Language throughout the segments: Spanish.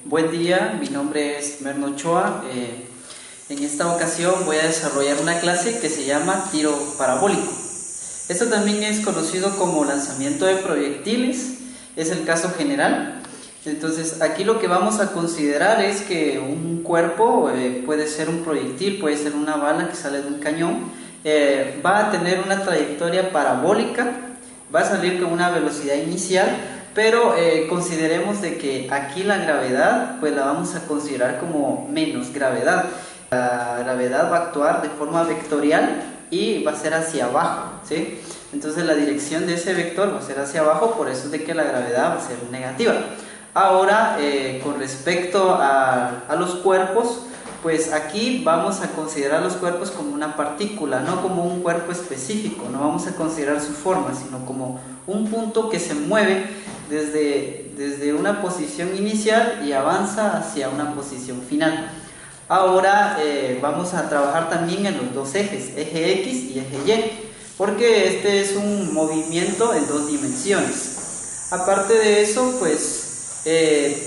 Buen día, mi nombre es Merno Ochoa. En esta ocasión voy a desarrollar una clase que se llama tiro parabólico. Esto también es conocido como lanzamiento de proyectiles, es el caso general. Entonces aquí lo que vamos a considerar es que un cuerpo puede ser un proyectil, puede ser una bala que sale de un cañón, va a tener una trayectoria parabólica, va a salir con una velocidad inicial, pero consideremos de que aquí la gravedad pues la vamos a considerar como menos gravedad. La gravedad va a actuar de forma vectorial y va a ser hacia abajo, ¿sí? Entonces la dirección de ese vector va a ser hacia abajo, por eso es de que la gravedad va a ser negativa. Ahora, con respecto a los cuerpos, pues aquí vamos a considerar los cuerpos como una partícula, no como un cuerpo específico, no vamos a considerar su forma, sino como un punto que se mueve desde una posición inicial y avanza hacia una posición final. Ahora vamos a trabajar también en los dos ejes, eje X y eje Y, porque este es un movimiento en dos dimensiones. Aparte de eso, pues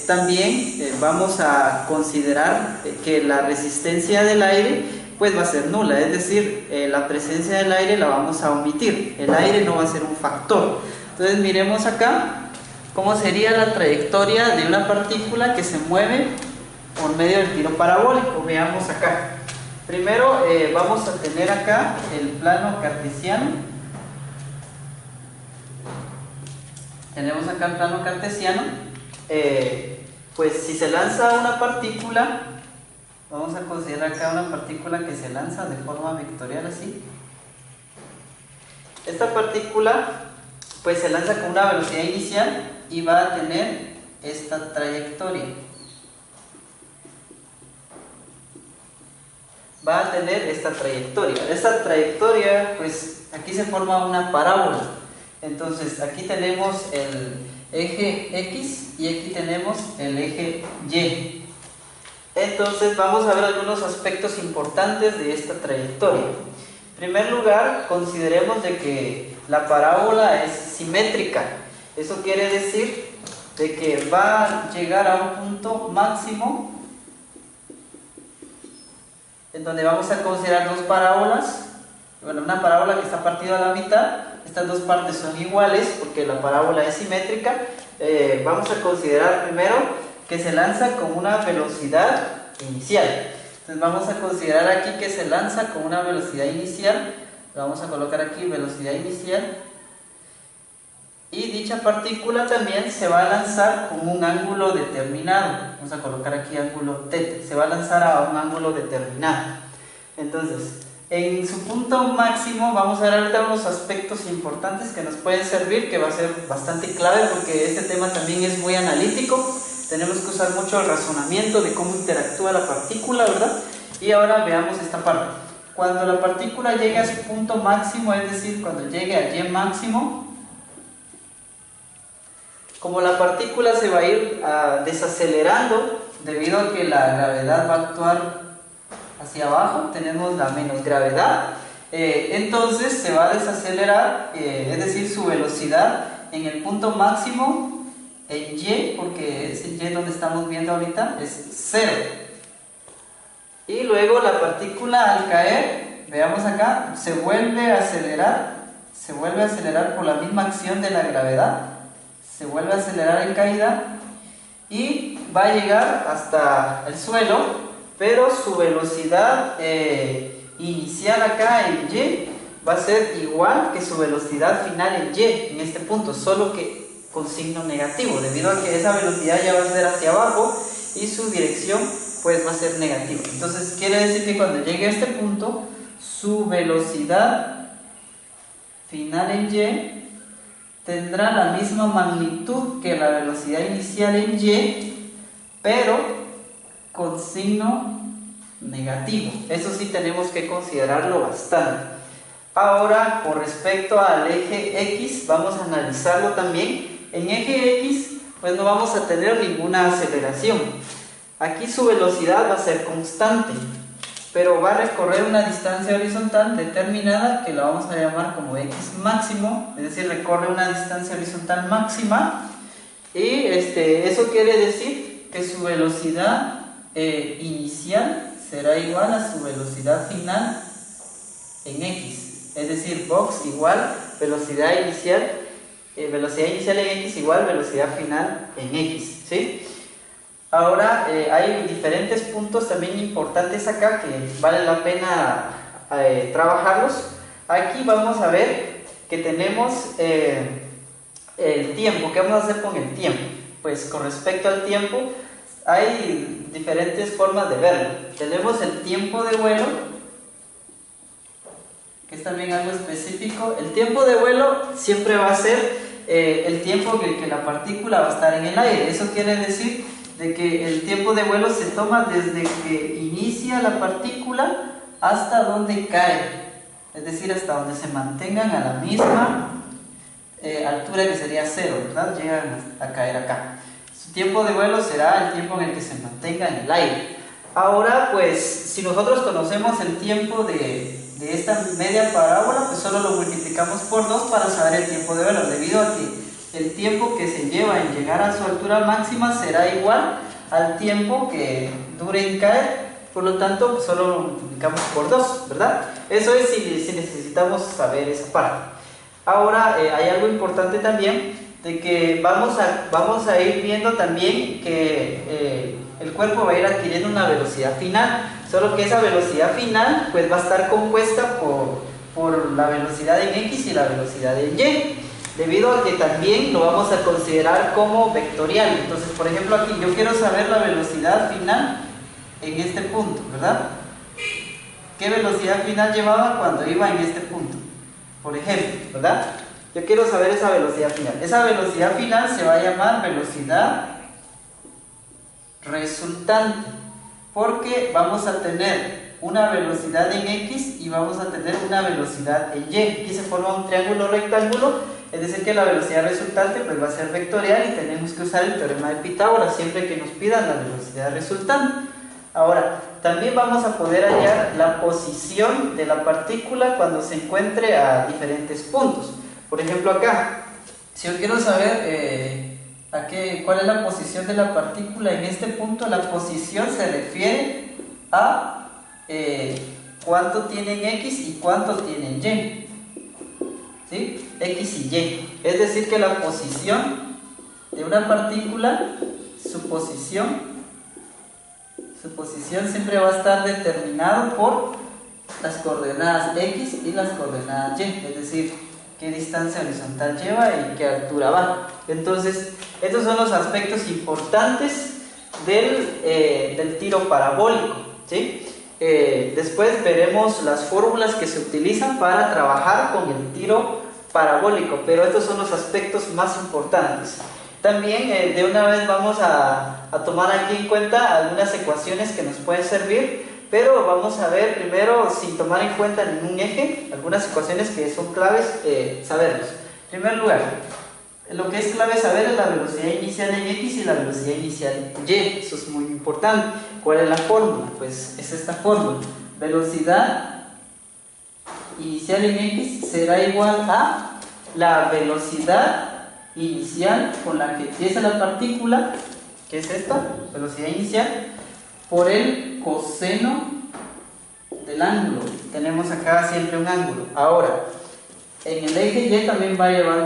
también vamos a considerar que la resistencia del aire pues va a ser nula, es decir, la presencia del aire la vamos a omitir, el aire no va a ser un factor. Entonces miremos acá cómo sería la trayectoria de una partícula que se mueve por medio del tiro parabólico. Veamos acá. Primero vamos a tener acá el plano cartesiano. Tenemos acá el plano cartesiano. Pues si se lanza una partícula, vamos a considerar acá una partícula que se lanza de forma vectorial así. Esta partícula pues se lanza con una velocidad inicial y va a tener esta trayectoria. Va a tener esta trayectoria. Esta trayectoria, pues aquí se forma una parábola. Entonces aquí tenemos el eje X y aquí tenemos el eje Y. Entonces vamos a ver algunos aspectos importantes de esta trayectoria. En primer lugar, consideremos de que la parábola es simétrica. Eso quiere decir de que va a llegar a un punto máximo en donde vamos a considerar dos parábolas. Bueno, una parábola que está partida a la mitad, estas dos partes son iguales porque la parábola es simétrica. Vamos a considerar primero que se lanza con una velocidad inicial. Entonces vamos a considerar aquí que se lanza con una velocidad inicial. Vamos a colocar aquí velocidad inicial. Y dicha partícula también se va a lanzar con un ángulo determinado. Vamos a colocar aquí ángulo θ. Se va a lanzar a un ángulo determinado. Entonces, en su punto máximo, vamos a ver ahorita unos aspectos importantes que nos pueden servir, que va a ser bastante clave porque este tema también es muy analítico. Tenemos que usar mucho el razonamiento de cómo interactúa la partícula, ¿verdad? Y ahora veamos esta parte. Cuando la partícula llegue a su punto máximo, es decir, cuando llegue a Y máximo, como la partícula se va a ir desacelerando debido a que la gravedad va a actuar hacia abajo, tenemos la menos gravedad, entonces se va a desacelerar, es decir, su velocidad en el punto máximo en Y, porque ese Y donde estamos viendo ahorita es 0. Y luego la partícula al caer, veamos acá, se vuelve a acelerar por la misma acción de la gravedad. Se vuelve a acelerar en caída y va a llegar hasta el suelo, pero su velocidad inicial acá en Y va a ser igual que su velocidad final en Y, en este punto, solo que con signo negativo, debido a que esa velocidad ya va a ser hacia abajo y su dirección pues va a ser negativa. Entonces quiere decir que cuando llegue a este punto, su velocidad final en Y tendrá la misma magnitud que la velocidad inicial en Y, pero con signo negativo. Eso sí tenemos que considerarlo bastante. Ahora, con respecto al eje X, vamos a analizarlo también. En eje X, pues no vamos a tener ninguna aceleración. Aquí su velocidad va a ser constante, pero va a recorrer una distancia horizontal determinada que la vamos a llamar como X máximo, es decir, recorre una distancia horizontal máxima, y eso quiere decir que su velocidad inicial será igual a su velocidad final en x. Es decir, box igual velocidad inicial en x igual velocidad final en x, ¿sí? Ahora hay diferentes puntos también importantes acá que vale la pena trabajarlos. Aquí vamos a ver que tenemos el tiempo. ¿Qué vamos a hacer con el tiempo? Pues con respecto al tiempo hay diferentes formas de verlo. Tenemos el tiempo de vuelo, que es también algo específico. El tiempo de vuelo siempre va a ser el tiempo en el que la partícula va a estar en el aire. Eso quiere decir de que el tiempo de vuelo se toma desde que inicia la partícula hasta donde cae, es decir, hasta donde se mantengan a la misma altura, que sería 0, ¿verdad? Llegan a caer acá. Su tiempo de vuelo será el tiempo en el que se mantenga en el aire. Ahora, pues, si nosotros conocemos el tiempo de esta media parábola, pues solo lo multiplicamos por 2 para saber el tiempo de vuelo, debido a que el tiempo que se lleva en llegar a su altura máxima será igual al tiempo que dure en caer. Por lo tanto, pues solo lo multiplicamos por 2, ¿verdad? Eso es si necesitamos saber esa parte. Ahora, hay algo importante también, de que vamos a ir viendo también que el cuerpo va a ir adquiriendo una velocidad final, solo que esa velocidad final pues va a estar compuesta por la velocidad en x y la velocidad en y, debido a que también lo vamos a considerar como vectorial. Entonces, por ejemplo, aquí yo quiero saber la velocidad final en este punto, ¿verdad? ¿Qué velocidad final llevaba cuando iba en este punto? Por ejemplo, ¿verdad? Yo quiero saber esa velocidad final. Esa velocidad final se va a llamar velocidad resultante, porque vamos a tener una velocidad en x y vamos a tener una velocidad en y. Aquí se forma un triángulo rectángulo, es decir que la velocidad resultante pues va a ser vectorial y tenemos que usar el teorema de Pitágoras siempre que nos pidan la velocidad resultante. Ahora, también vamos a poder hallar la posición de la partícula cuando se encuentre a diferentes puntos. Por ejemplo, acá, si yo quiero saber cuál es la posición de la partícula en este punto, la posición se refiere a cuánto tiene en x y cuánto tiene en y, ¿sí? X y y. Es decir que la posición de una partícula, su posición siempre va a estar determinado por las coordenadas x y las coordenadas y, es decir, qué distancia horizontal lleva y qué altura va. Entonces, estos son los aspectos importantes del tiro parabólico, ¿sí? Después veremos las fórmulas que se utilizan para trabajar con el tiro parabólico, pero estos son los aspectos más importantes. También de una vez vamos a tomar aquí en cuenta algunas ecuaciones que nos pueden servir, pero vamos a ver primero, sin tomar en cuenta ningún eje, algunas ecuaciones que son claves saberlos. En primer lugar, lo que es clave saber es la velocidad inicial en x y la velocidad inicial en y. Eso es muy importante. ¿Cuál es la fórmula? Pues es esta fórmula. Velocidad inicial en x será igual a la velocidad inicial con la que empieza la partícula, que es esta, velocidad inicial, por el coseno del ángulo. Tenemos acá siempre un ángulo. Ahora, en el eje y también va a llevar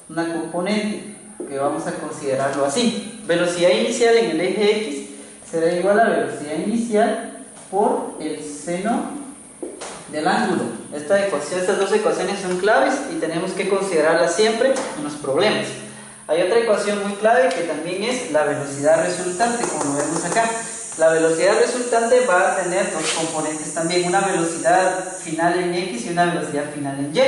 una componente, que vamos a considerarlo así. Velocidad inicial en el eje x será igual a velocidad inicial por el seno del ángulo. Estas dos ecuaciones son claves y tenemos que considerarlas siempre en los problemas. Hay otra ecuación muy clave que también es la velocidad resultante, como lo vemos acá. La velocidad resultante va a tener dos componentes también, una velocidad final en x y una velocidad final en y.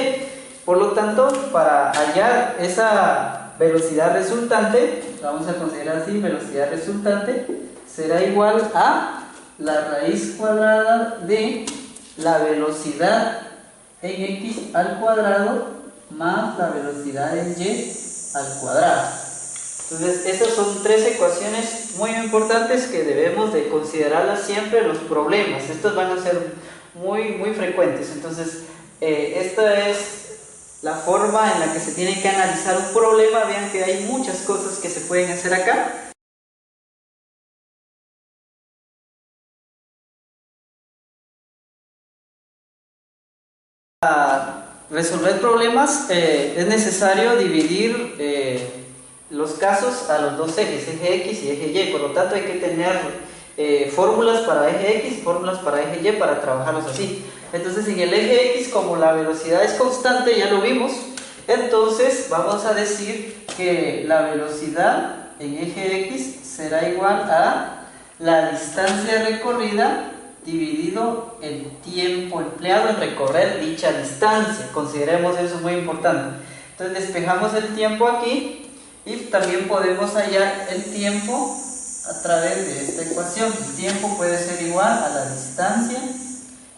Por lo tanto, para hallar esa velocidad resultante, vamos a considerar así, velocidad resultante será igual a la raíz cuadrada de la velocidad en x al cuadrado más la velocidad en y al cuadrado. Entonces, esas son tres ecuaciones muy importantes que debemos de considerarlas siempre en los problemas. Estos van a ser muy frecuentes. Entonces, esta es la forma en la que se tiene que analizar un problema. Vean que hay muchas cosas que se pueden hacer acá. Para resolver problemas es necesario dividir los casos a los dos ejes, eje X y eje Y. Por lo tanto hay que tener fórmulas para eje X y fórmulas para eje Y para trabajarlos así. Entonces en el eje X, como la velocidad es constante, ya lo vimos, entonces vamos a decir que la velocidad en eje X será igual a la distancia recorrida dividido el tiempo empleado en recorrer dicha distancia. Consideremos eso muy importante. Entonces despejamos el tiempo aquí y también podemos hallar el tiempo a través de esta ecuación. El tiempo puede ser igual a la distancia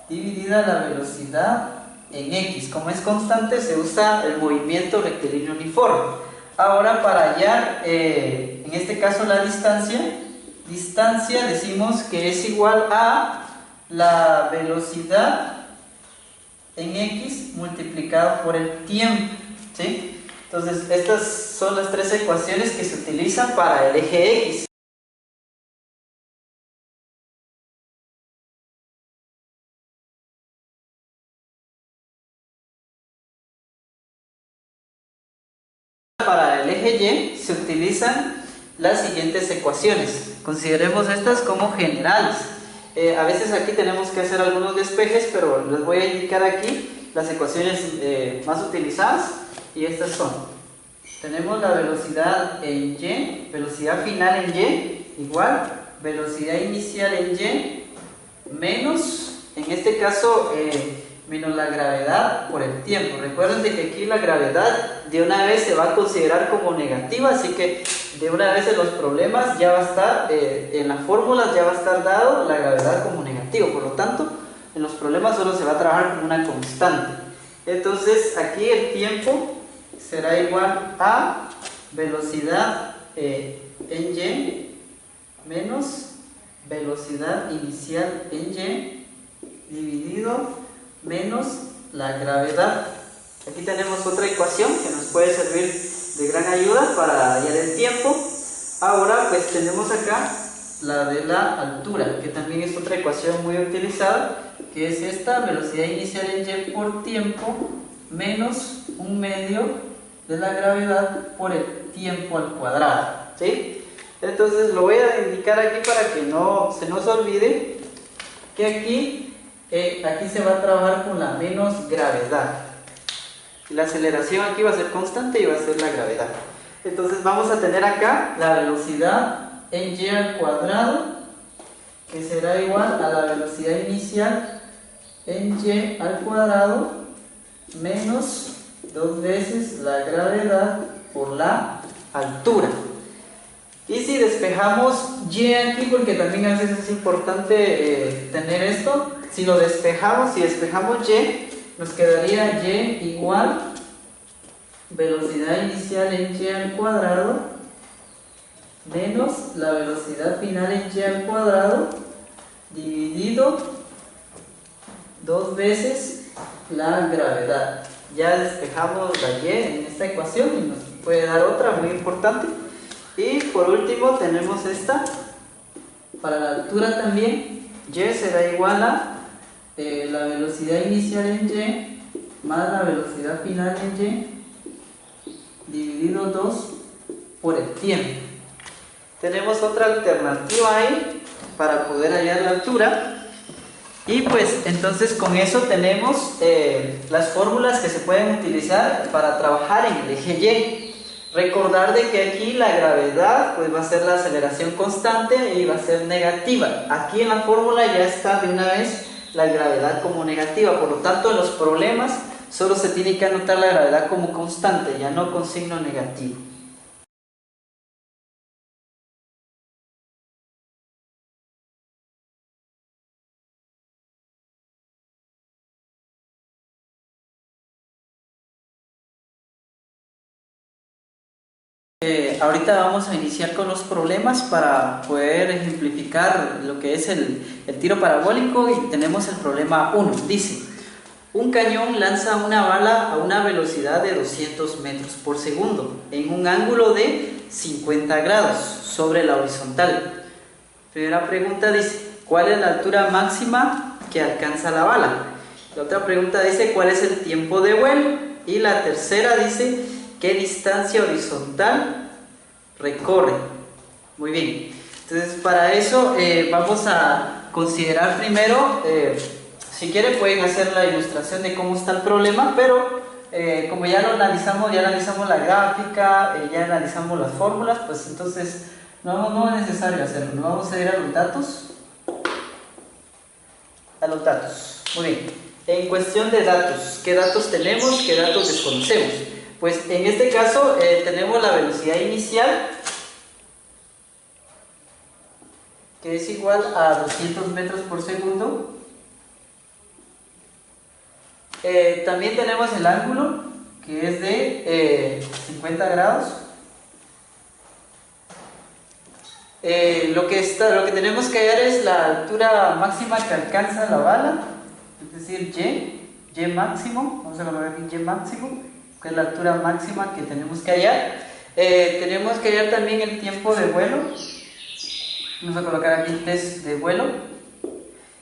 dividida la velocidad en X. Como es constante, se usa el movimiento rectilíneo uniforme. Ahora, para hallar en este caso la distancia decimos que es igual a la velocidad en X multiplicado por el tiempo, ¿sí? Entonces estas son las tres ecuaciones que se utilizan para el eje X. Para el eje Y se utilizan las siguientes ecuaciones. Consideremos estas como generales. A veces aquí tenemos que hacer algunos despejes, pero les voy a indicar aquí las ecuaciones más utilizadas, y estas son: tenemos la velocidad en Y, velocidad final en Y, igual velocidad inicial en Y, menos, en este caso, menos la gravedad por el tiempo. Recuerden de que aquí la gravedad de una vez se va a considerar como negativa, así que de una vez en los problemas ya va a estar, en las fórmulas ya va a estar dado la gravedad como negativo. Por lo tanto, en los problemas solo se va a trabajar como una constante. Entonces aquí el tiempo será igual a velocidad en Y menos velocidad inicial en Y dividido menos la gravedad. Aquí tenemos otra ecuación que nos puede servir de gran ayuda para hallar el tiempo. Ahora pues tenemos acá la de la altura, que también es otra ecuación muy utilizada, que es esta: velocidad inicial en Y por tiempo menos un medio de la gravedad por el tiempo al cuadrado, ¿sí? Entonces lo voy a indicar aquí para que no se nos olvide que aquí se va a trabajar con la menos gravedad. La aceleración aquí va a ser constante y va a ser la gravedad. Entonces vamos a tener acá la velocidad en Y al cuadrado, que será igual a la velocidad inicial en Y al cuadrado menos 2 veces la gravedad por la altura. Y si despejamos Y aquí, porque también a veces es importante tener esto, si despejamos Y, nos quedaría Y igual velocidad inicial en Y al cuadrado menos la velocidad final en Y al cuadrado dividido 2 veces la gravedad. Ya despejamos la Y en esta ecuación y nos puede dar otra muy importante. Y por último tenemos esta, para la altura también. Y será igual a la velocidad inicial en Y más la velocidad final en Y dividido 2 por el tiempo. Tenemos otra alternativa ahí para poder hallar la altura. Y pues entonces con eso tenemos las fórmulas que se pueden utilizar para trabajar en el eje Y. Recordar de que aquí la gravedad pues va a ser la aceleración constante y va a ser negativa. Aquí en la fórmula ya está de una vez la gravedad como negativa, por lo tanto en los problemas solo se tiene que anotar la gravedad como constante, ya no con signo negativo. Ahorita vamos a iniciar con los problemas para poder ejemplificar lo que es el tiro parabólico, y tenemos el problema 1. Dice: un cañón lanza una bala a una velocidad de 200 metros por segundo en un ángulo de 50 grados sobre la horizontal. Primera pregunta dice: ¿cuál es la altura máxima que alcanza la bala? La otra pregunta dice cuál es el tiempo de vuelo. Y la tercera dice qué distancia horizontal recorre. Muy bien. Entonces para eso vamos a considerar primero, si quieren pueden hacer la ilustración de cómo está el problema, pero como ya analizamos la gráfica, ya analizamos las fórmulas, pues entonces no es necesario hacerlo. Nos vamos a ir a los datos. Muy bien. En cuestión de datos, ¿qué datos tenemos? ¿Qué datos desconocemos? Pues en este caso tenemos la velocidad inicial, que es igual a 200 metros por segundo. También tenemos el ángulo, que es de 50 grados. Lo que tenemos que hallar es la altura máxima que alcanza la bala, es decir, Y máximo. Vamos a colocar aquí Y máximo, que es la altura máxima que tenemos que hallar. Tenemos que hallar también el tiempo de vuelo. Vamos a colocar aquí test de vuelo.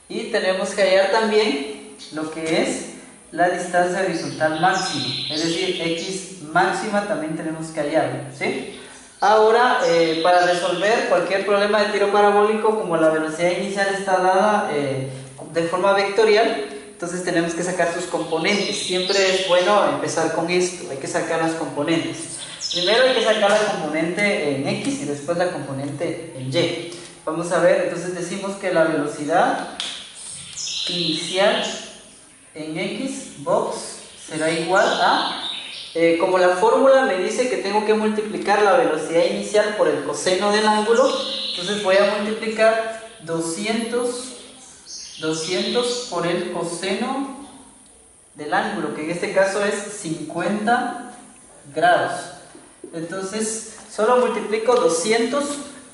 Y tenemos que hallar también lo que es la distancia horizontal máxima, es decir, X máxima también tenemos que hallar, ¿sí? Ahora, para resolver cualquier problema de tiro parabólico, como la velocidad inicial está dada de forma vectorial, entonces tenemos que sacar sus componentes. Siempre es bueno empezar con esto, hay que sacar las componentes. Primero hay que sacar la componente en X y después la componente en Y. Vamos a ver, entonces decimos que la velocidad inicial en X box será igual a, como la fórmula me dice que tengo que multiplicar la velocidad inicial por el coseno del ángulo, entonces voy a multiplicar 200 por el coseno del ángulo, que en este caso es 50 grados. Entonces solo multiplico 200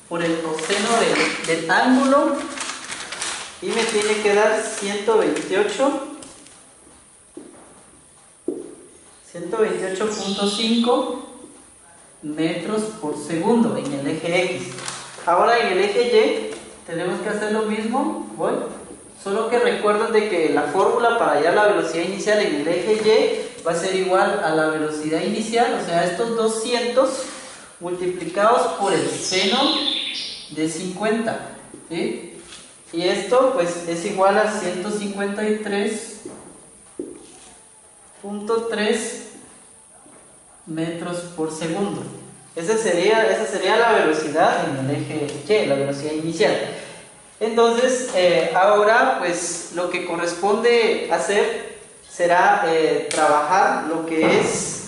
por el coseno del ángulo y me tiene que dar 128.5 metros por segundo en el eje X. Ahora en el eje Y tenemos que hacer lo mismo, solo que recuerden de que la fórmula para hallar la velocidad inicial en el eje Y va a ser igual a la velocidad inicial, o sea, estos 200 multiplicados por el seno de 50, ¿sí? Y esto pues es igual a 153.3 metros por segundo. Esa sería la velocidad en el eje Y, la velocidad inicial. Entonces, ahora pues lo que corresponde hacer será trabajar lo que es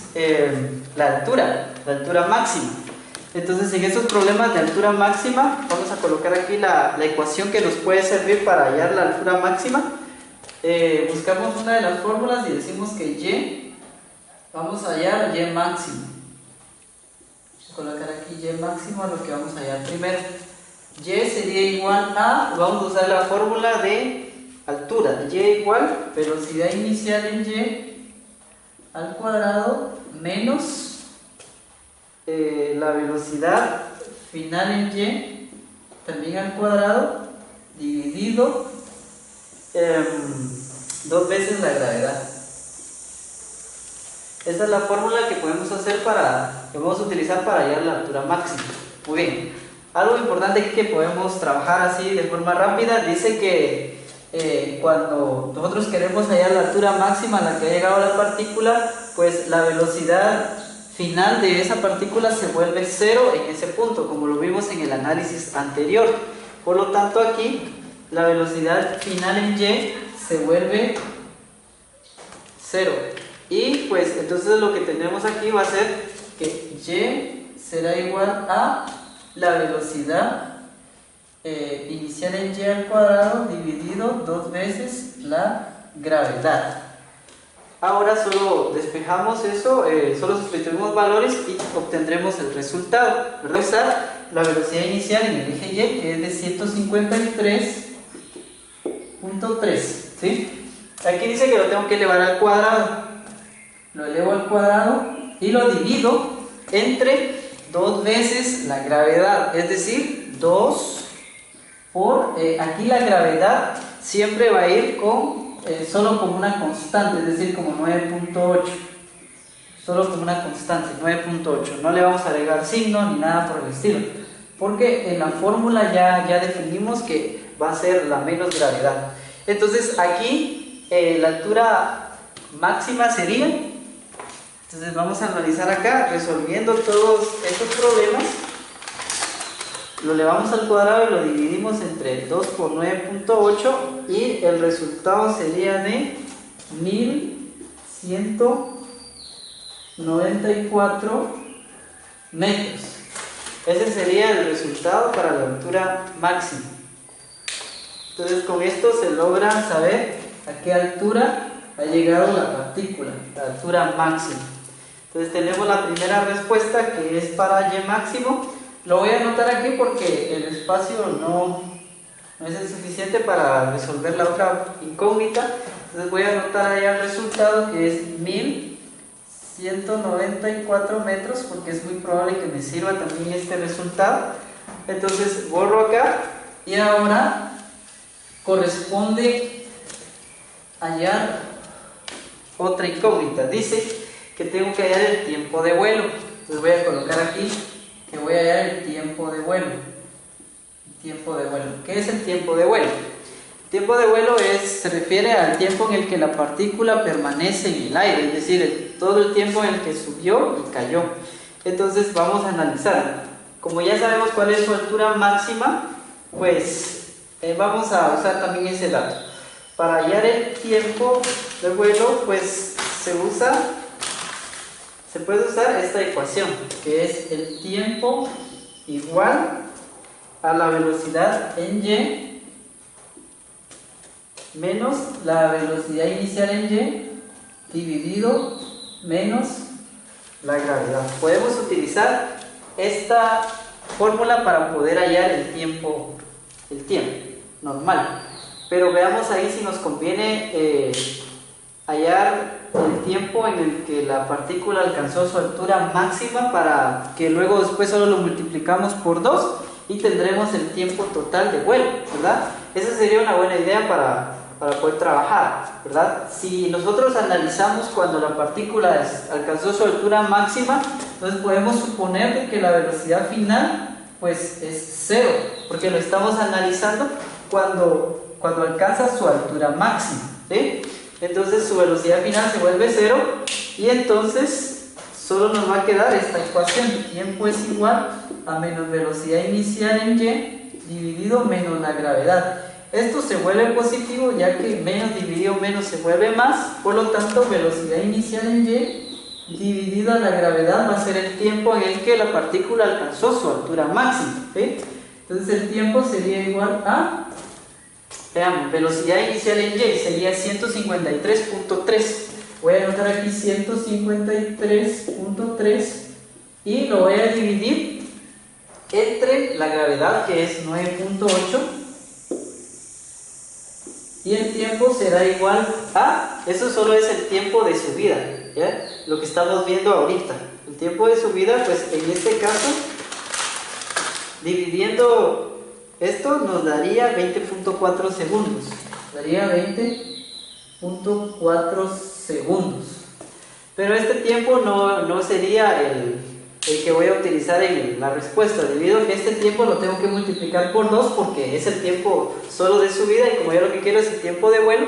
la altura máxima. Entonces, en estos problemas de altura máxima, vamos a colocar aquí la ecuación que nos puede servir para hallar la altura máxima. Buscamos una de las fórmulas y decimos que Y, vamos a hallar Y máximo. Vamos a colocar aquí Y máximo a lo que vamos a hallar primero. Y sería igual a, vamos a usar la fórmula de altura. Y igual velocidad inicial en Y al cuadrado menos la velocidad final en Y también al cuadrado dividido 2 veces la gravedad. Esa es la fórmula que podemos utilizar para hallar la altura máxima. Muy bien, algo importante aquí que podemos trabajar así de forma rápida, dice que cuando nosotros queremos hallar la altura máxima a la que ha llegado la partícula, pues la velocidad final de esa partícula se vuelve cero en ese punto, como lo vimos en el análisis anterior. Por lo tanto, aquí la velocidad final en Y se vuelve cero. Y pues entonces lo que tenemos aquí va a ser que Y será igual a la velocidad inicial en Y al cuadrado dividido 2 veces la gravedad. Ahora solo despejamos eso, solo sustituimos valores y obtendremos el resultado. ¿Verdad? Está la velocidad inicial en el eje Y, que es de 153.3, ¿sí? Aquí dice que lo tengo que elevar al cuadrado. Lo elevo al cuadrado y lo divido entre 2 veces la gravedad, es decir, 2 por, aquí la gravedad siempre va a ir con solo como una constante, es decir, como 9.8. Solo como una constante, 9.8. No le vamos a agregar signo ni nada por el estilo, porque en la fórmula ya definimos que va a ser la menos gravedad. Entonces aquí la altura máxima sería, entonces vamos a analizar acá, resolviendo todos estos problemas, lo elevamos al cuadrado y lo dividimos entre 2 por 9.8 y el resultado sería de 1194 metros. Ese sería el resultado para la altura máxima. Entonces con esto se logra saber a qué altura ha llegado la partícula, la altura máxima. Entonces tenemos la primera respuesta, que es para Y máximo. Lo voy a anotar aquí porque el espacio no es el suficiente para resolver la otra incógnita. Entonces voy a anotar ahí el resultado, que es 1194 metros, porque es muy probable que me sirva también este resultado. Entonces borro acá y ahora corresponde hallar otra incógnita. Dice que tengo que hallar el tiempo de vuelo. Entonces voy a colocar aquí que voy a hallar el tiempo de vuelo. Tiempo de vuelo. ¿Qué es el tiempo de vuelo? El tiempo de vuelo se refiere al tiempo en el que la partícula permanece en el aire, es decir, todo el tiempo en el que subió y cayó. Entonces vamos a analizar. Como ya sabemos cuál es su altura máxima, pues vamos a usar también ese dato. Para hallar el tiempo de vuelo, pues se puede usar esta ecuación, que es el tiempo igual a la velocidad en y menos la velocidad inicial en y dividido menos la gravedad. Podemos utilizar esta fórmula para poder hallar el tiempo normal, pero veamos ahí si nos conviene hallar el tiempo en el que la partícula alcanzó su altura máxima, para que luego después solo lo multiplicamos por 2 y tendremos el tiempo total de vuelo, ¿verdad? Esa sería una buena idea para poder trabajar, ¿verdad? Si nosotros analizamos cuando la partícula alcanzó su altura máxima, entonces podemos suponer de que la velocidad final pues es 0, porque lo estamos analizando cuando alcanza su altura máxima, ¿sí? Entonces su velocidad final se vuelve 0 y entonces solo nos va a quedar esta ecuación. Tiempo es igual a menos velocidad inicial en y dividido menos la gravedad. Esto se vuelve positivo, ya que menos dividido menos se vuelve más. Por lo tanto, velocidad inicial en y dividido a la gravedad va a ser el tiempo en el que la partícula alcanzó su altura máxima, ¿sí? Entonces el tiempo sería igual a, veamos, velocidad inicial en y sería 153.3. Voy a anotar aquí 153.3 y lo voy a dividir entre la gravedad, que es 9.8, y el tiempo será igual a, eso solo es el tiempo de subida, ¿ya? Lo que estamos viendo ahorita. El tiempo de subida, pues en este caso, dividiendo esto nos daría 20.4 segundos. Daría 20.4 segundos. Pero este tiempo no sería el que voy a utilizar en la respuesta, debido a que este tiempo lo tengo que multiplicar por 2, porque es el tiempo solo de subida y como yo lo que quiero es el tiempo de vuelo.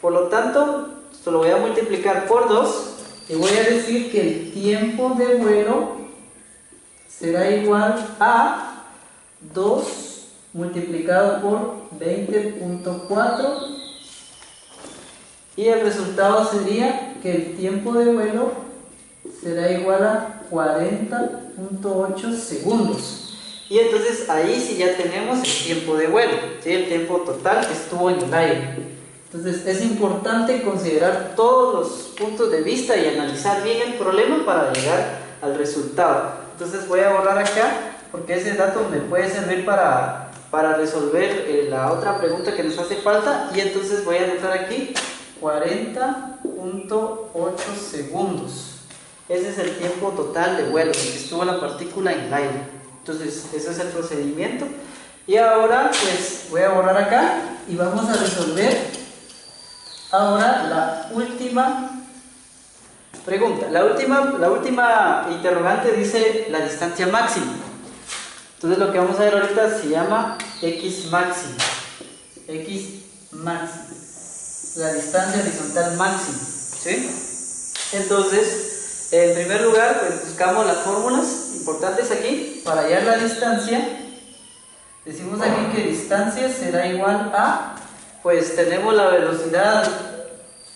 Por lo tanto, esto lo voy a multiplicar por 2 y voy a decir que el tiempo de vuelo será igual a 2 multiplicado por 20.4 y el resultado sería que el tiempo de vuelo será igual a 40.8 segundos. Y entonces ahí sí ya tenemos el tiempo de vuelo, ¿sí? El tiempo total que estuvo en el aire. Entonces es importante considerar todos los puntos de vista y analizar bien el problema para llegar al resultado. Entonces voy a borrar acá porque ese dato me puede servir para resolver la otra pregunta que nos hace falta, y entonces voy a anotar aquí 40.8 segundos. Ese es el tiempo total de vuelo en que estuvo la partícula en el aire. Entonces ese es el procedimiento. Y ahora pues voy a borrar acá y vamos a resolver Ahora la última pregunta. La última interrogante dice la distancia máxima. Entonces lo que vamos a ver ahorita se llama X máxima. X máxima. La distancia horizontal máxima. ¿Sí? Entonces, en primer lugar, pues buscamos las fórmulas importantes aquí para hallar la distancia. Decimos aquí que distancia será igual a, pues tenemos la velocidad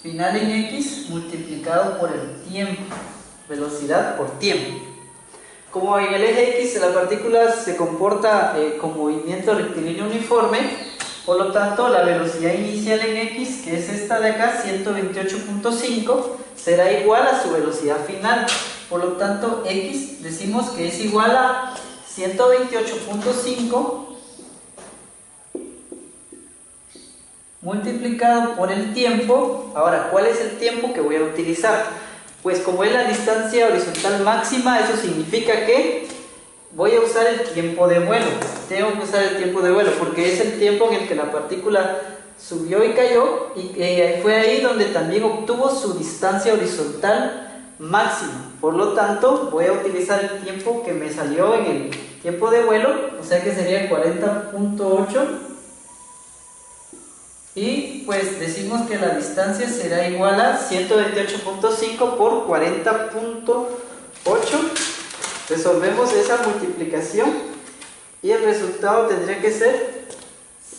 final en X multiplicado por el tiempo. Velocidad por tiempo. Como en el eje X la partícula se comporta con movimiento rectilíneo uniforme, por lo tanto la velocidad inicial en X, que es esta de acá, 128.5, será igual a su velocidad final. Por lo tanto X decimos que es igual a 128.5 multiplicado por el tiempo. Ahora, ¿cuál es el tiempo que voy a utilizar? Pues como es la distancia horizontal máxima, eso significa que voy a usar el tiempo de vuelo. Tengo que usar el tiempo de vuelo porque es el tiempo en el que la partícula subió y cayó, y fue ahí donde también obtuvo su distancia horizontal máxima. Por lo tanto, voy a utilizar el tiempo que me salió en el tiempo de vuelo, o sea que sería 40.8. Y pues decimos que la distancia será igual a 128.5 por 40.8. Resolvemos esa multiplicación y el resultado tendría que ser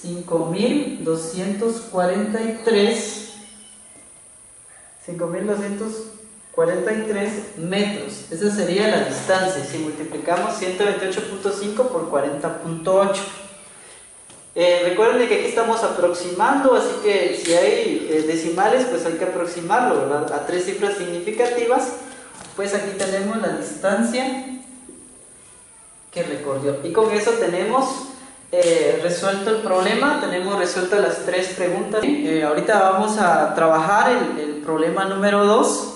5.243 metros. Esa sería la distancia si multiplicamos 128.5 por 40.8. Recuerden que aquí estamos aproximando, así que si hay decimales, pues hay que aproximarlo, ¿verdad?, a tres cifras significativas. Pues aquí tenemos la distancia que recorrió. Y con eso tenemos resuelto el problema, tenemos resueltas las tres preguntas. Ahorita vamos a trabajar el problema número 2,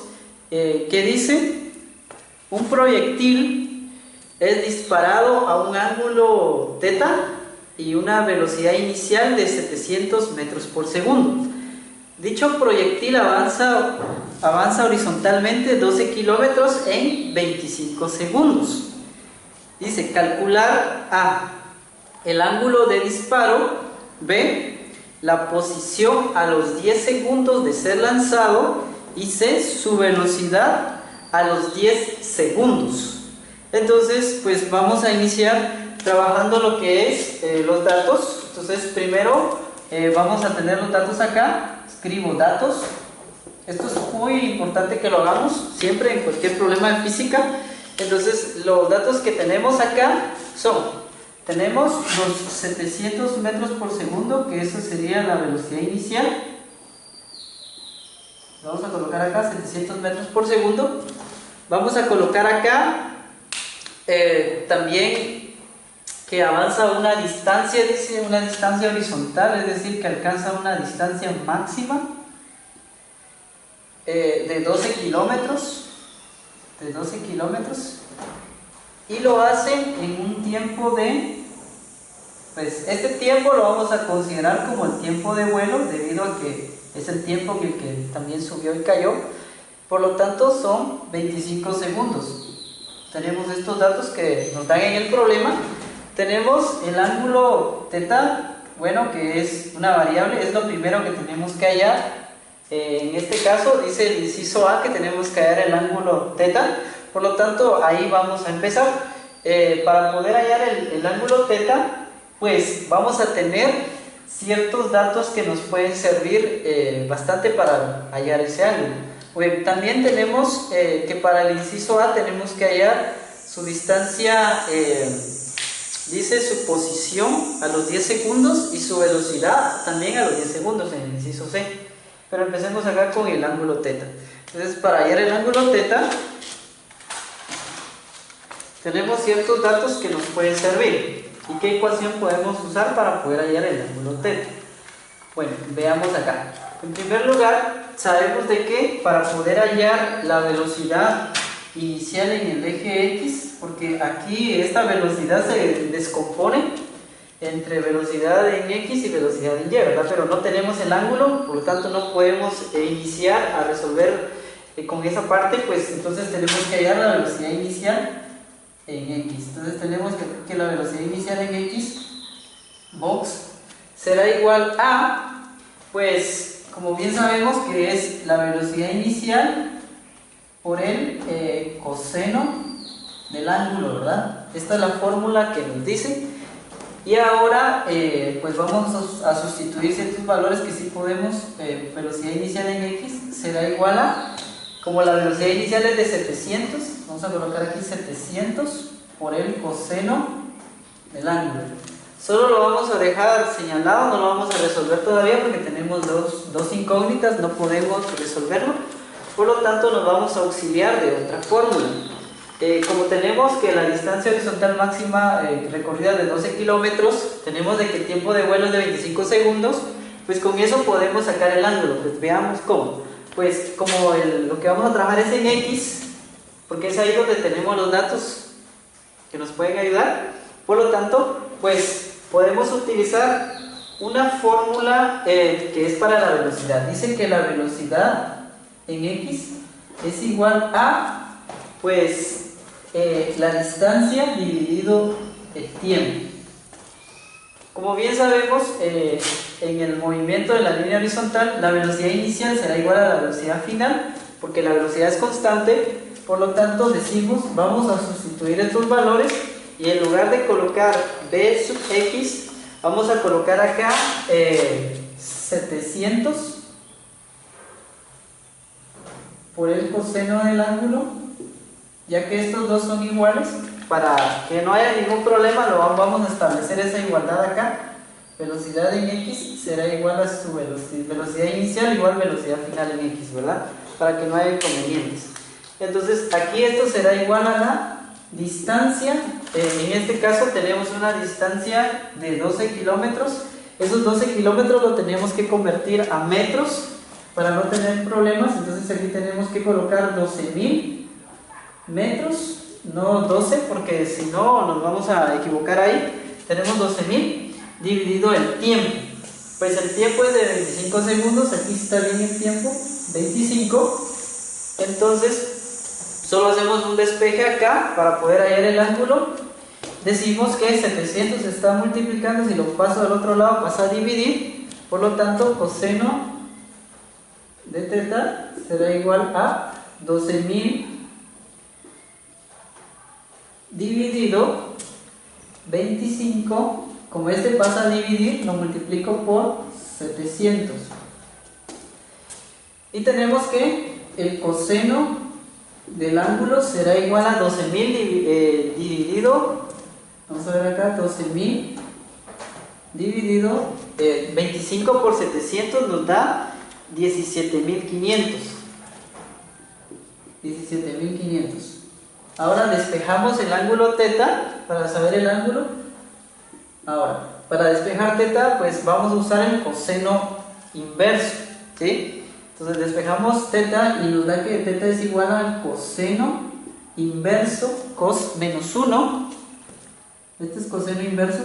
que dice: un proyectil es disparado a un ángulo θ y una velocidad inicial de 700 metros por segundo. Dicho proyectil avanza horizontalmente 12 kilómetros en 25 segundos. Dice: calcular A, el ángulo de disparo; B, la posición a los 10 segundos de ser lanzado; y C, su velocidad a los 10 segundos. Entonces, pues vamos a iniciar trabajando lo que es los datos. Entonces primero vamos a tener los datos acá. Escribo datos. Esto es muy importante que lo hagamos siempre en cualquier problema de física. Entonces los datos que tenemos acá son: tenemos los 700 metros por segundo, que eso sería la velocidad inicial. Vamos a colocar acá 700 metros por segundo. Vamos a colocar acá también que avanza una distancia, dice una distancia horizontal, es decir, que alcanza una distancia máxima de 12 kilómetros, y lo hace en un tiempo de, pues este tiempo lo vamos a considerar como el tiempo de vuelo, debido a que es el tiempo en el que también subió y cayó. Por lo tanto son 25 segundos. Tenemos estos datos que nos dan en el problema. Tenemos el ángulo θ, bueno, que es una variable, es lo primero que tenemos que hallar. En este caso dice el inciso A que tenemos que hallar el ángulo θ, por lo tanto ahí vamos a empezar. Para poder hallar el ángulo θ, pues vamos a tener ciertos datos que nos pueden servir bastante para hallar ese ángulo. También tenemos que para el inciso A tenemos que hallar su distancia, dice su posición a los 10 segundos y su velocidad también a los 10 segundos en el inciso C. Pero empecemos acá con el ángulo θ. Entonces, para hallar el ángulo θ, tenemos ciertos datos que nos pueden servir. ¿Y qué ecuación podemos usar para poder hallar el ángulo θ? Bueno, veamos acá. En primer lugar, sabemos de que para poder hallar la velocidad inicial en el eje X, porque aquí esta velocidad se descompone entre velocidad en X y velocidad en Y, ¿verdad? Pero no tenemos el ángulo, por lo tanto no podemos iniciar a resolver con esa parte, pues entonces tenemos que hallar la velocidad inicial en X. Entonces tenemos que la velocidad inicial en X, box, será igual a, pues como bien sabemos que es la velocidad inicial por el coseno del ángulo, ¿verdad? Esta es la fórmula que nos dice. Y ahora pues vamos a sustituir ciertos valores que sí podemos. Velocidad inicial en X será igual a, como la velocidad inicial es de 700, vamos a colocar aquí 700 por el coseno del ángulo. Solo lo vamos a dejar señalado, no lo vamos a resolver todavía porque tenemos dos incógnitas, no podemos resolverlo. Por lo tanto nos vamos a auxiliar de otra fórmula. Como tenemos que la distancia horizontal máxima recorrida de 12 kilómetros, tenemos de que el tiempo de vuelo es de 25 segundos, pues con eso podemos sacar el ángulo. Pues veamos cómo. Pues como lo que vamos a trabajar es en X, porque es ahí donde tenemos los datos que nos pueden ayudar. Por lo tanto, pues podemos utilizar una fórmula que es para la velocidad. Dice que la velocidad en X es igual a, pues, la distancia dividido el tiempo. Como bien sabemos, en el movimiento de la línea horizontal, la velocidad inicial será igual a la velocidad final, porque la velocidad es constante. Por lo tanto, decimos, vamos a sustituir estos valores y en lugar de colocar b sub x, vamos a colocar acá 700 por el coseno del ángulo, ya que estos dos son iguales. Para que no haya ningún problema, vamos a establecer esa igualdad acá. Velocidad en X será igual a su velocidad inicial igual velocidad final en X, ¿verdad? Para que no haya inconvenientes. Entonces aquí esto será igual a la distancia. En este caso tenemos una distancia de 12 kilómetros. Esos 12 kilómetros lo tenemos que convertir a metros para no tener problemas. Entonces aquí tenemos que colocar 12.000 metros, no 12, porque si no nos vamos a equivocar ahí. Tenemos 12.000 dividido el tiempo. Pues el tiempo es de 25 segundos, aquí está bien el tiempo, 25. Entonces solo hacemos un despeje acá para poder hallar el ángulo. Decimos que 700 se está multiplicando, si lo paso al otro lado pasa a dividir. Por lo tanto, coseno de teta será igual a 12.000 dividido 25. Como este pasa a dividir, lo multiplico por 700. Y tenemos que el coseno del ángulo será igual a 12.000 dividido, vamos a ver acá, 12.000 dividido 25 por 700 nos da 17.500. 17.500. Ahora despejamos el ángulo teta para saber el ángulo. Ahora, para despejar teta, pues vamos a usar el coseno inverso, ¿sí? Entonces despejamos teta y nos da que teta es igual al coseno inverso cos menos 1. Este es coseno inverso,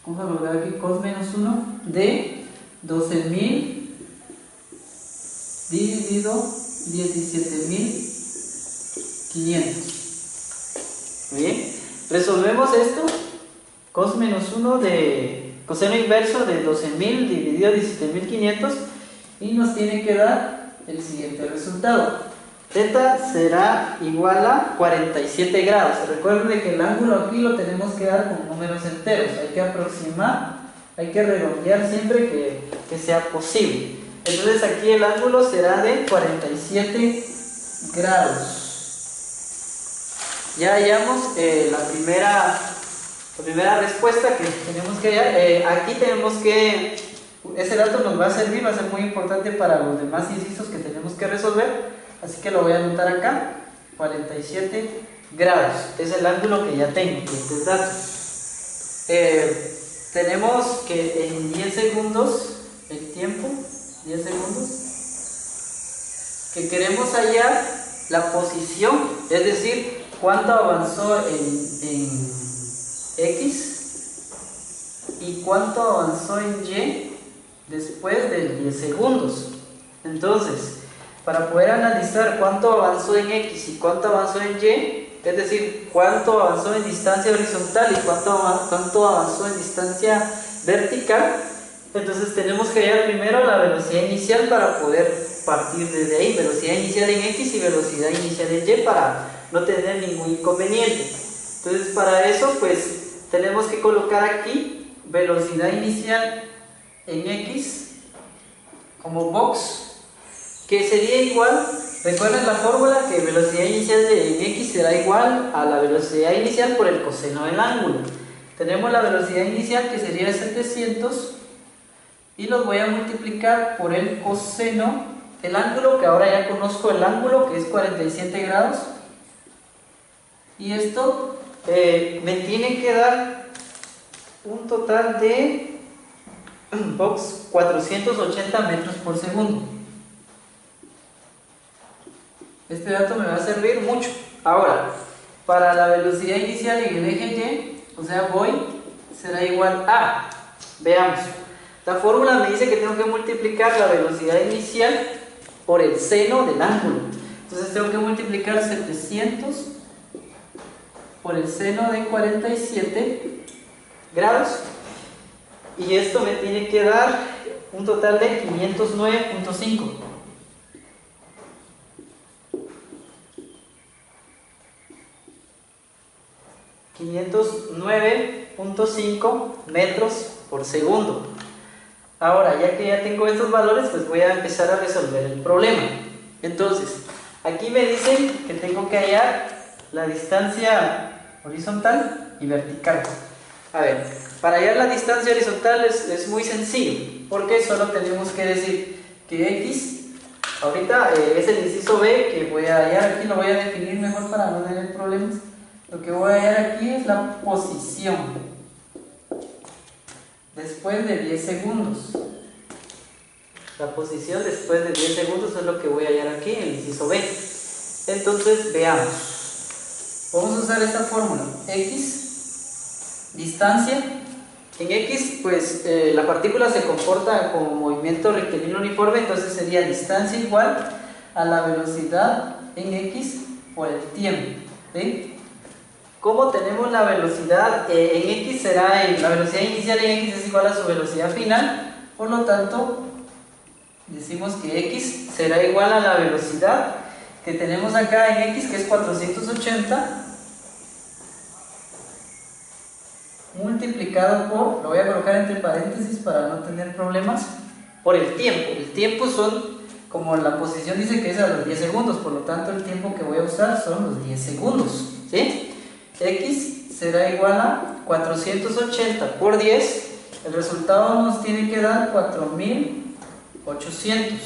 vamos a colocar aquí cos menos 1 de 12.000 dividido 17.500. Bien, resolvemos esto. Cos menos 1 de coseno inverso de 12.000 dividido 17.500 y nos tiene que dar el siguiente resultado. Teta será igual a 47 grados. Recuerden que el ángulo aquí lo tenemos que dar con números enteros. Hay que aproximar, hay que redondear siempre que sea posible. Entonces aquí el ángulo será de 47 grados. Ya hallamos la primera respuesta que tenemos que hallar. Aquí tenemos que, ese dato nos va a servir, va a ser muy importante para los demás incisos que tenemos que resolver, así que lo voy a anotar acá. 47 grados es el ángulo que ya tengo, estos datos. Tenemos que en 10 segundos el tiempo, 10 segundos, que queremos hallar la posición, es decir, cuánto avanzó en X cuánto avanzó en Y después de 10 segundos. Entonces, para poder analizar cuánto avanzó en X y cuánto avanzó en Y, es decir, cuánto avanzó en distancia horizontal y cuánto avanzó en distancia vertical, entonces tenemos que hallar primero la velocidad inicial para poder partir desde ahí, velocidad inicial en X y velocidad inicial en Y, para no tener ningún inconveniente. Entonces, para eso pues tenemos que colocar aquí velocidad inicial en X como box, que sería igual, recuerden la fórmula, que velocidad inicial en X será igual a la velocidad inicial por el coseno del ángulo. Tenemos la velocidad inicial, que sería 700, y los voy a multiplicar por el coseno del ángulo, que ahora ya conozco el ángulo, que es 47 grados, y esto me tiene que dar un total de 480 metros por segundo. Este dato me va a servir mucho. Ahora, para la velocidad inicial en el eje Y, o sea, será igual a, veamos, la fórmula me dice que tengo que multiplicar la velocidad inicial por el seno del ángulo. Entonces tengo que multiplicar 700 por el seno de 47 grados, y esto me tiene que dar un total de 509.5. 509.5 metros por segundo. Ahora, ya que ya tengo estos valores, pues voy a empezar a resolver el problema. Entonces, aquí me dicen que tengo que hallar la distancia horizontal y vertical. A ver, para hallar la distancia horizontal es muy sencillo, porque solo tenemos que decir que X, ahorita es el inciso B que voy a hallar. Aquí lo voy a definir mejor para no tener problemas. Lo que voy a hallar aquí es la posición después de 10 segundos. La posición después de 10 segundos es lo que voy a hallar aquí en el inciso B. Entonces, veamos. Vamos a usar esta fórmula. X, distancia. En X, pues la partícula se comporta como movimiento rectilíneo uniforme, entonces sería distancia igual a la velocidad en X por el tiempo. ¿Sí? Como tenemos la velocidad en X, será la velocidad inicial en X es igual a su velocidad final, por lo tanto decimos que X será igual a la velocidad que tenemos acá en X, que es 480, multiplicado por, lo voy a colocar entre paréntesis para no tener problemas, por el tiempo. El tiempo son, como la posición dice que es a los 10 segundos, por lo tanto el tiempo que voy a usar son los 10 segundos, ¿sí? X será igual a 480 por 10, el resultado nos tiene que dar 4800.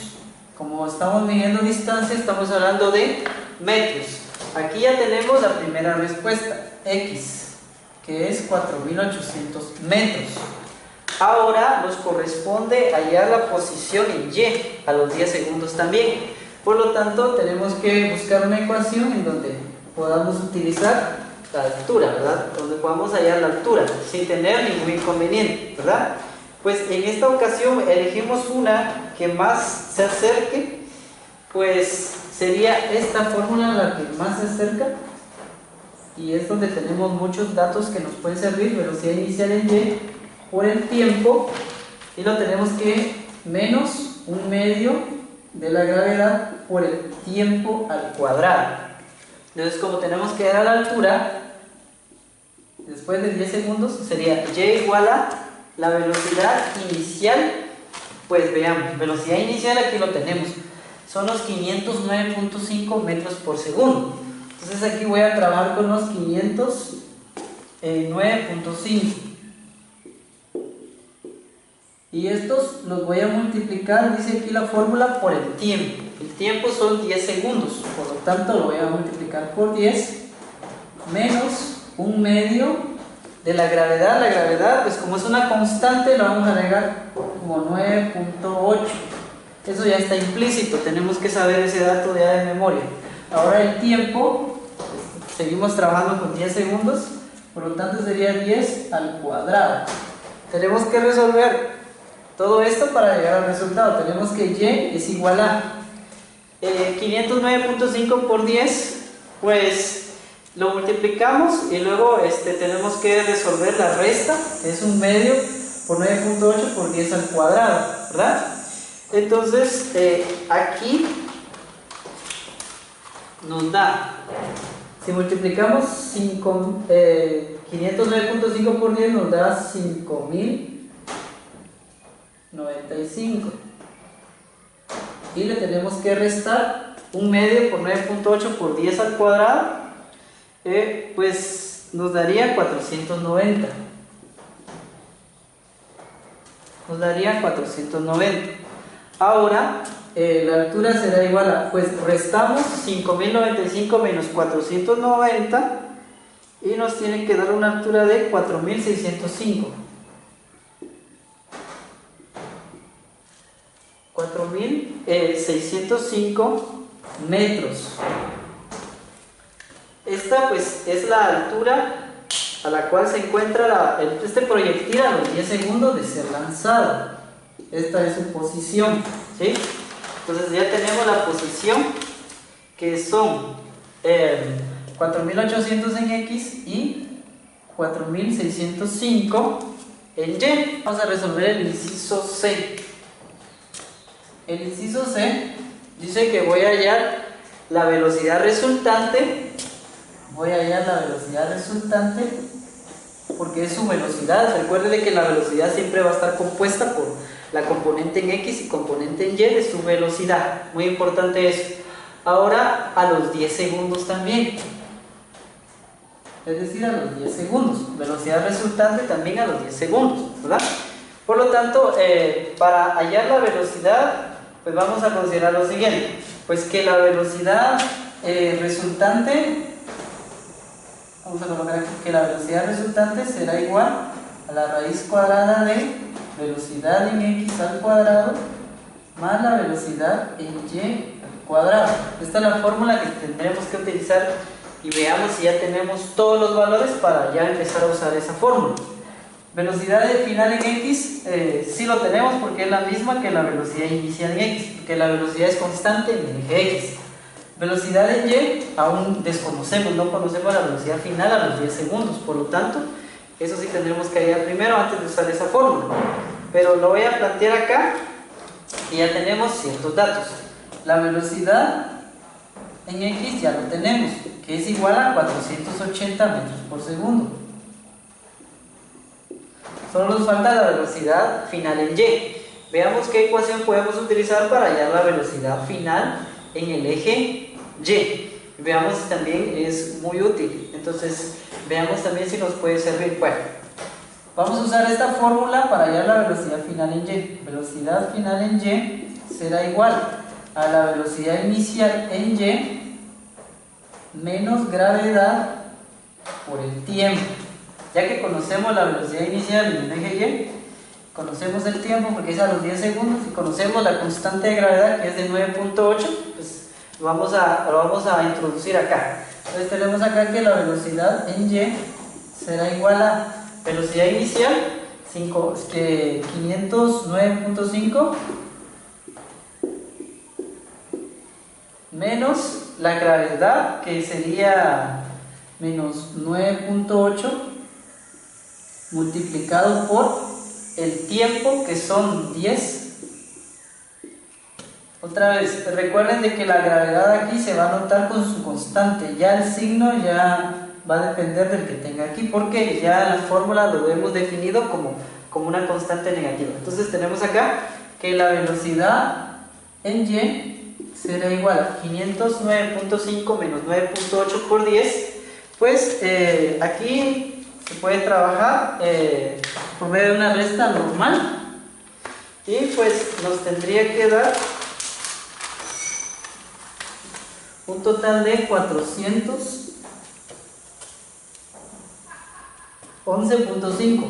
Como estamos midiendo distancia, estamos hablando de metros. Aquí ya tenemos la primera respuesta, X, que es 4800 metros. Ahora nos corresponde hallar la posición en Y a los 10 segundos también. Por lo tanto, tenemos que buscar una ecuación en donde podamos utilizar la altura, ¿verdad? Donde podamos hallar la altura sin tener ningún inconveniente, ¿verdad? Pues en esta ocasión elegimos una que más se acerque, pues sería esta fórmula la que más se acerca, y es donde tenemos muchos datos que nos pueden servir. Velocidad inicial en Y por el tiempo, y lo tenemos que menos un medio de la gravedad por el tiempo al cuadrado. Entonces, como tenemos que dar a la altura después de 10 segundos, sería Y igual a la velocidad inicial. Pues veamos, velocidad inicial aquí lo tenemos, son los 509.5 metros por segundo. Entonces aquí voy a trabajar con los 509.5, y estos los voy a multiplicar, dice aquí la fórmula, por el tiempo. El tiempo son 10 segundos, por lo tanto lo voy a multiplicar por 10 menos un medio de la gravedad. La gravedad, pues como es una constante, lo vamos a agregar como 9.8. Eso ya está implícito, tenemos que saber ese dato ya de memoria. Ahora el tiempo, pues, seguimos trabajando con 10 segundos, por lo tanto sería 10 al cuadrado. tenemos que resolver todo esto para llegar al resultado. Tenemos que y es igual a 509.5 por 10, pues lo multiplicamos y luego tenemos que resolver la resta, que es un medio por 9.8 por 10 al cuadrado, ¿verdad? Entonces, aquí nos da, si multiplicamos 509.5 por 10 nos da 5095. Y le tenemos que restar un medio por 9.8 por 10 al cuadrado, pues nos daría 490. Nos daría 490. Ahora, la altura será igual a, pues restamos 5095 menos 490 y nos tiene que dar una altura de 4605. 4605 metros. Esta pues es la altura a la cual se encuentra este proyectil a los 10 segundos de ser lanzado. Esta es su posición, ¿sí? Entonces ya tenemos la posición, que son 4800 en X y 4605 en Y. Vamos a resolver el inciso C. El inciso C dice que voy a hallar la velocidad resultante. Voy a hallar la velocidad resultante porque es su velocidad. Recuerde que la velocidad siempre va a estar compuesta por la componente en X y componente en Y de su velocidad. Muy importante eso. Ahora a los 10 segundos también. Es decir, a los 10 segundos. Velocidad resultante también a los 10 segundos, ¿verdad? Por lo tanto, para hallar la velocidad, pues vamos a considerar lo siguiente. Pues que la velocidad resultante, vamos a colocar aquí que la velocidad resultante será igual a la raíz cuadrada de velocidad en X al cuadrado más la velocidad en Y al cuadrado. Esta es la fórmula que tendremos que utilizar y veamos si ya tenemos todos los valores para ya empezar a usar esa fórmula. Velocidad final en X, sí lo tenemos porque es la misma que la velocidad inicial en X, porque la velocidad es constante en el eje X. Velocidad en Y aún desconocemos, no conocemos la velocidad final a los 10 segundos, por lo tanto, eso sí tendremos que hallar primero antes de usar esa fórmula. Pero lo voy a plantear acá y ya tenemos ciertos datos. La velocidad en X ya lo tenemos, que es igual a 480 metros por segundo. Solo nos falta la velocidad final en Y. Veamos qué ecuación podemos utilizar para hallar la velocidad final en el eje Y. Veamos si también es muy útil. Entonces, veamos también si nos puede servir. Bueno, vamos a usar esta fórmula para hallar la velocidad final en Y. Velocidad final en Y será igual a la velocidad inicial en Y menos gravedad por el tiempo. Ya que conocemos la velocidad inicial en el eje Y, conocemos el tiempo porque es a los 10 segundos y conocemos la constante de gravedad que es de 9.8, pues lo vamos a introducir acá. Entonces tenemos acá que la velocidad en Y será igual a velocidad inicial 509.5 menos la gravedad, que sería menos 9.8 multiplicado por el tiempo, que son 10. Otra vez, recuerden de que la gravedad aquí se va a notar con su constante, ya el signo ya va a depender del que tenga aquí, porque ya la fórmula lo hemos definido como una constante negativa. Entonces tenemos acá que la velocidad en Y será igual a 509.5 menos 9.8 por 10. Pues aquí se puede trabajar por medio de una resta normal y pues nos tendría que dar un total de 411.5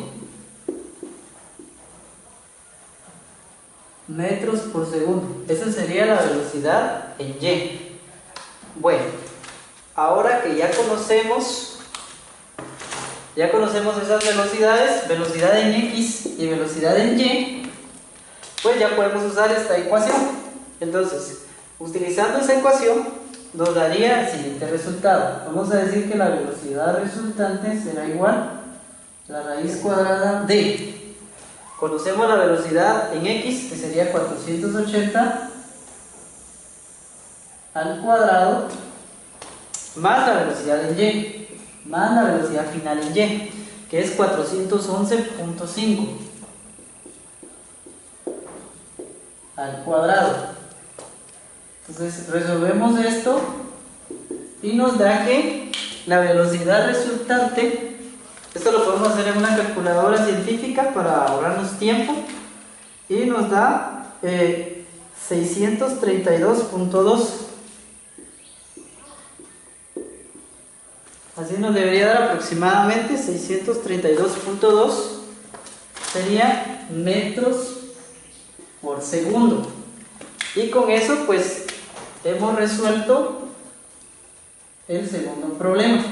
metros por segundo. Esa sería la velocidad en Y. Bueno, ahora que ya conocemos Ya conocemos esas velocidades, velocidad en X y velocidad en Y, pues ya podemos usar esta ecuación. Entonces, utilizando esa ecuación, nos daría el siguiente resultado. Vamos a decir que la velocidad resultante será igual a la raíz cuadrada de, conocemos la velocidad en X, que sería 480 al cuadrado, más la velocidad en Y, más la velocidad final en Y, que es 411.5 al cuadrado. Entonces resolvemos esto y nos da que la velocidad resultante, esto lo podemos hacer en una calculadora científica para ahorrarnos tiempo, y nos da 632.2. Así nos debería dar aproximadamente 632.2, sería metros por segundo. Y con eso pues hemos resuelto el segundo problema.